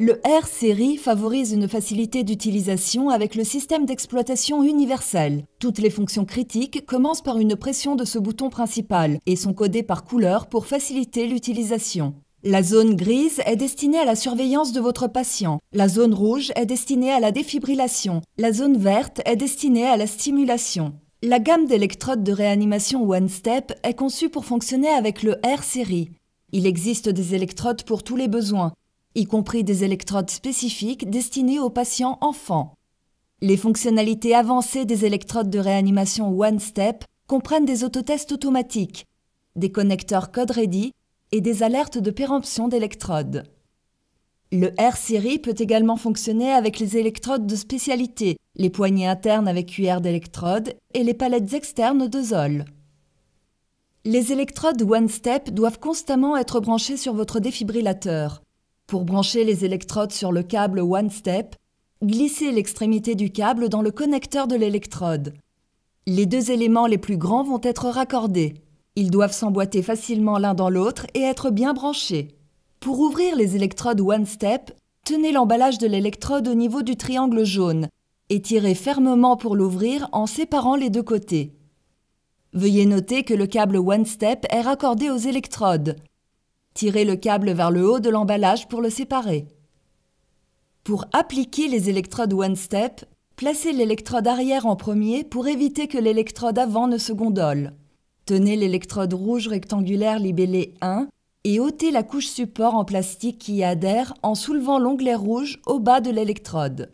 Le R-Series favorise une facilité d'utilisation avec le système d'exploitation universel. Toutes les fonctions critiques commencent par une pression de ce bouton principal et sont codées par couleur pour faciliter l'utilisation. La zone grise est destinée à la surveillance de votre patient. La zone rouge est destinée à la défibrillation. La zone verte est destinée à la stimulation. La gamme d'électrodes de réanimation OneStep est conçue pour fonctionner avec le R-Series. Il existe des électrodes pour tous les besoins, y compris des électrodes spécifiques destinées aux patients enfants. Les fonctionnalités avancées des électrodes de réanimation OneStep comprennent des autotests automatiques, des connecteurs code-ready et des alertes de péremption d'électrodes. Le R-Series peut également fonctionner avec les électrodes de spécialité, les poignées internes avec cuillère d'électrode et les palettes externes de Zoll. Les électrodes OneStep doivent constamment être branchées sur votre défibrillateur. Pour brancher les électrodes sur le câble OneStep, glissez l'extrémité du câble dans le connecteur de l'électrode. Les deux éléments les plus grands vont être raccordés. Ils doivent s'emboîter facilement l'un dans l'autre et être bien branchés. Pour ouvrir les électrodes OneStep, tenez l'emballage de l'électrode au niveau du triangle jaune et tirez fermement pour l'ouvrir en séparant les deux côtés. Veuillez noter que le câble OneStep est raccordé aux électrodes. Tirez le câble vers le haut de l'emballage pour le séparer. Pour appliquer les électrodes OneStep, placez l'électrode arrière en premier pour éviter que l'électrode avant ne se gondole. Tenez l'électrode rouge rectangulaire libellée 1 et ôtez la couche support en plastique qui y adhère en soulevant l'onglet rouge au bas de l'électrode.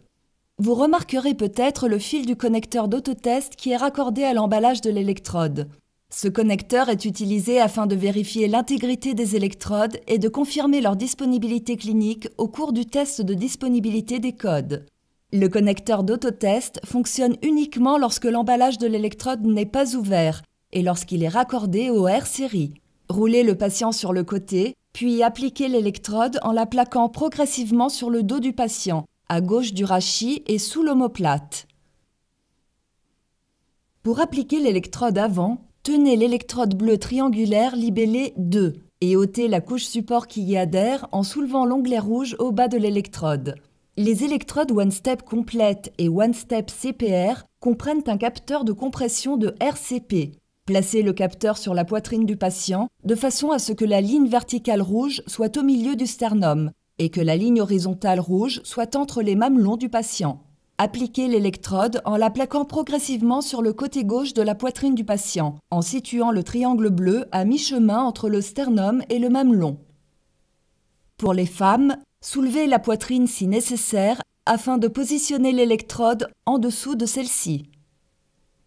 Vous remarquerez peut-être le fil du connecteur d'autotest qui est raccordé à l'emballage de l'électrode. Ce connecteur est utilisé afin de vérifier l'intégrité des électrodes et de confirmer leur disponibilité clinique au cours du test de disponibilité des codes. Le connecteur d'autotest fonctionne uniquement lorsque l'emballage de l'électrode n'est pas ouvert et lorsqu'il est raccordé au R-Series. Roulez le patient sur le côté, puis appliquez l'électrode en la plaquant progressivement sur le dos du patient, à gauche du rachis et sous l'omoplate. Pour appliquer l'électrode avant, tenez l'électrode bleue triangulaire libellée 2 et ôtez la couche support qui y adhère en soulevant l'onglet rouge au bas de l'électrode. Les électrodes OneStep complètes et OneStep CPR comprennent un capteur de compression de RCP. Placez le capteur sur la poitrine du patient de façon à ce que la ligne verticale rouge soit au milieu du sternum et que la ligne horizontale rouge soit entre les mamelons du patient. Appliquez l'électrode en la plaquant progressivement sur le côté gauche de la poitrine du patient, en situant le triangle bleu à mi-chemin entre le sternum et le mamelon. Pour les femmes, soulevez la poitrine si nécessaire afin de positionner l'électrode en dessous de celle-ci.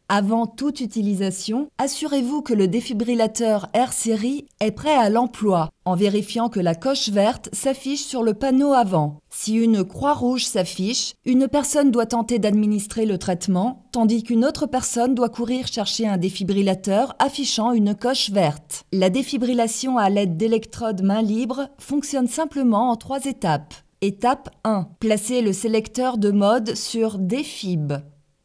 Avant toute utilisation, assurez-vous que le défibrillateur R-Series est prêt à l'emploi en vérifiant que la coche verte s'affiche sur le panneau avant. Si une croix rouge s'affiche, une personne doit tenter d'administrer le traitement, tandis qu'une autre personne doit courir chercher un défibrillateur affichant une coche verte. La défibrillation à l'aide d'électrodes main libre fonctionne simplement en 3 étapes. Étape 1. Placez le sélecteur de mode sur Défib.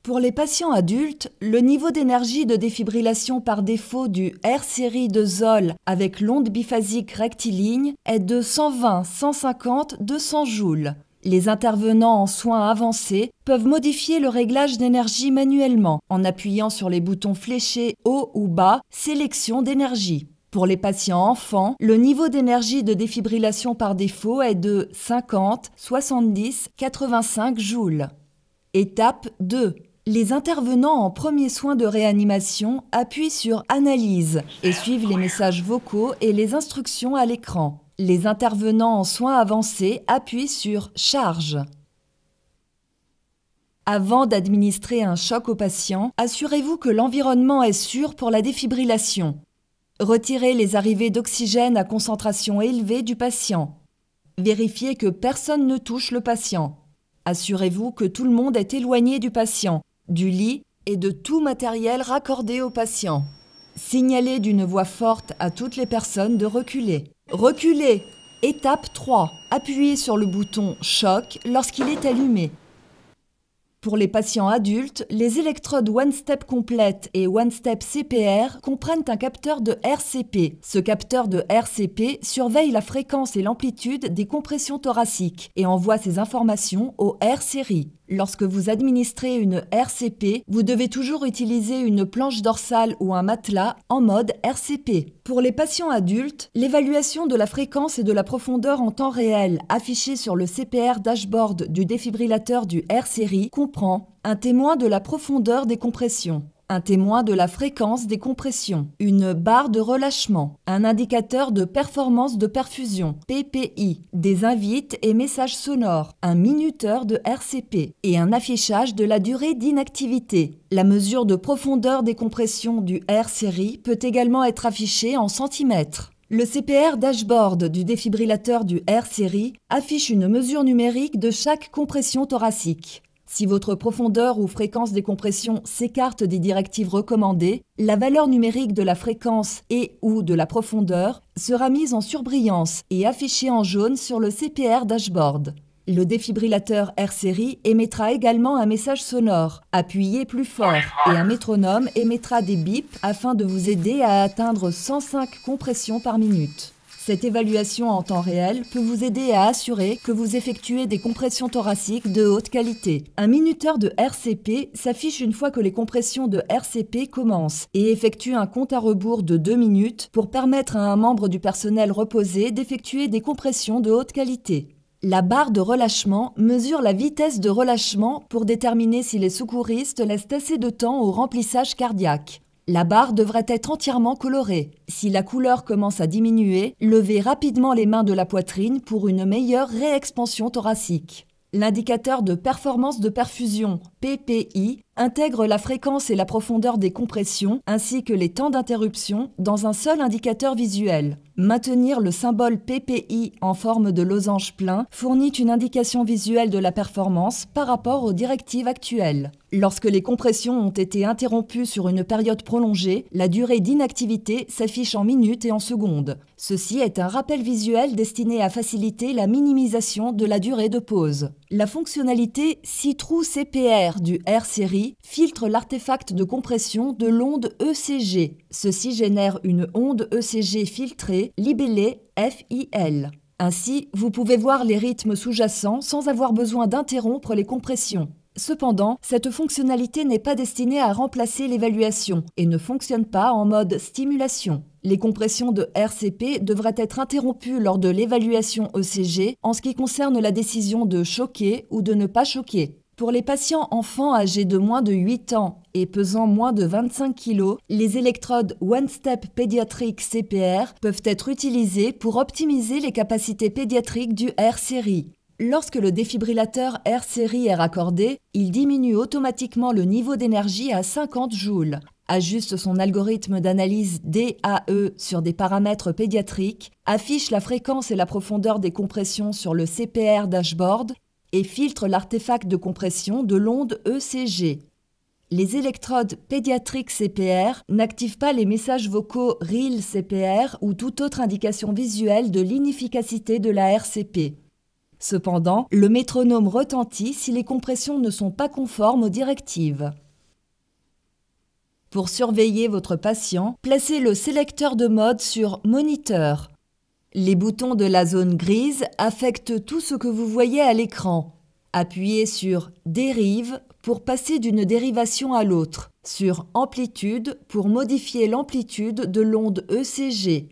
Pour les patients adultes, le niveau d'énergie de défibrillation par défaut du R-Series de Zoll avec l'onde biphasique rectiligne est de 120, 150, 200 joules. Les intervenants en soins avancés peuvent modifier le réglage d'énergie manuellement en appuyant sur les boutons fléchés haut ou bas « Sélection d'énergie ». Pour les patients enfants, le niveau d'énergie de défibrillation par défaut est de 50, 70, 85 joules. Étape 2. Les intervenants en premiers soins de réanimation appuient sur « Analyse » et suivent les messages vocaux et les instructions à l'écran. Les intervenants en soins avancés appuient sur « Charge ». Avant d'administrer un choc au patient, assurez-vous que l'environnement est sûr pour la défibrillation. Retirez les arrivées d'oxygène à concentration élevée du patient. Vérifiez que personne ne touche le patient. Assurez-vous que tout le monde est éloigné du patient, du lit et de tout matériel raccordé au patient. Signalez d'une voix forte à toutes les personnes de reculer. Reculez! Étape 3. Appuyez sur le bouton « Choc » lorsqu'il est allumé. Pour les patients adultes, les électrodes One Step Complete et One Step CPR comprennent un capteur de RCP. Ce capteur de RCP surveille la fréquence et l'amplitude des compressions thoraciques et envoie ces informations au R-Series. Lorsque vous administrez une RCP, vous devez toujours utiliser une planche dorsale ou un matelas en mode RCP. Pour les patients adultes, l'évaluation de la fréquence et de la profondeur en temps réel affichée sur le CPR dashboard du défibrillateur du R-Series comprend un témoin de la profondeur des compressions, un témoin de la fréquence des compressions, une barre de relâchement, un indicateur de performance de perfusion, PPI, des invites et messages sonores, un minuteur de RCP et un affichage de la durée d'inactivité. La mesure de profondeur des compressions du R-Series peut également être affichée en centimètres. Le CPR dashboard du défibrillateur du R-Series affiche une mesure numérique de chaque compression thoracique. Si votre profondeur ou fréquence des compressions s'écarte des directives recommandées, la valeur numérique de la fréquence et/ou de la profondeur sera mise en surbrillance et affichée en jaune sur le CPR dashboard. Le défibrillateur R-Series émettra également un message sonore, appuyez plus fort, et un métronome émettra des bips afin de vous aider à atteindre 105 compressions par minute. Cette évaluation en temps réel peut vous aider à assurer que vous effectuez des compressions thoraciques de haute qualité. Un minuteur de RCP s'affiche une fois que les compressions de RCP commencent et effectue un compte à rebours de 2 minutes pour permettre à un membre du personnel reposé d'effectuer des compressions de haute qualité. La barre de relâchement mesure la vitesse de relâchement pour déterminer si les secouristes laissent assez de temps au remplissage cardiaque. La barre devrait être entièrement colorée. Si la couleur commence à diminuer, levez rapidement les mains de la poitrine pour une meilleure réexpansion thoracique. L'indicateur de performance de perfusion, PPI, intègre la fréquence et la profondeur des compressions ainsi que les temps d'interruption dans un seul indicateur visuel. Maintenir le symbole PPI en forme de losange plein fournit une indication visuelle de la performance par rapport aux directives actuelles. Lorsque les compressions ont été interrompues sur une période prolongée, la durée d'inactivité s'affiche en minutes et en secondes. Ceci est un rappel visuel destiné à faciliter la minimisation de la durée de pause. La fonctionnalité See-Through CPR du R-Series filtre l'artefact de compression de l'onde ECG. Ceci génère une onde ECG filtrée, libellée FIL. Ainsi, vous pouvez voir les rythmes sous-jacents sans avoir besoin d'interrompre les compressions. Cependant, cette fonctionnalité n'est pas destinée à remplacer l'évaluation et ne fonctionne pas en mode stimulation. Les compressions de RCP devraient être interrompues lors de l'évaluation ECG en ce qui concerne la décision de choquer ou de ne pas choquer. Pour les patients enfants âgés de moins de 8 ans et pesant moins de 25 kg, les électrodes One Step Pediatric CPR peuvent être utilisées pour optimiser les capacités pédiatriques du R-Series. Lorsque le défibrillateur R-Series est raccordé, il diminue automatiquement le niveau d'énergie à 50 joules, ajuste son algorithme d'analyse DAE sur des paramètres pédiatriques, affiche la fréquence et la profondeur des compressions sur le CPR dashboard et filtre l'artefact de compression de l'onde ECG. Les électrodes pédiatriques CPR n'activent pas les messages vocaux REAL CPR ou toute autre indication visuelle de l'inefficacité de la RCP. Cependant, le métronome retentit si les compressions ne sont pas conformes aux directives. Pour surveiller votre patient, placez le sélecteur de mode sur Moniteur. Les boutons de la zone grise affectent tout ce que vous voyez à l'écran. Appuyez sur Dérive pour passer d'une dérivation à l'autre, sur Amplitude pour modifier l'amplitude de l'onde ECG.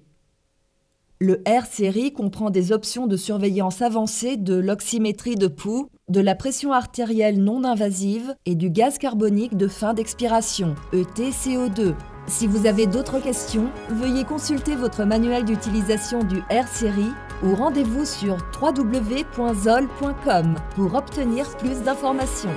Le R-Series comprend des options de surveillance avancée de l'oxymétrie de pouls, de la pression artérielle non invasive et du gaz carbonique de fin d'expiration, ETCO2. Si vous avez d'autres questions, veuillez consulter votre manuel d'utilisation du R-Series ou rendez-vous sur www.zoll.com pour obtenir plus d'informations.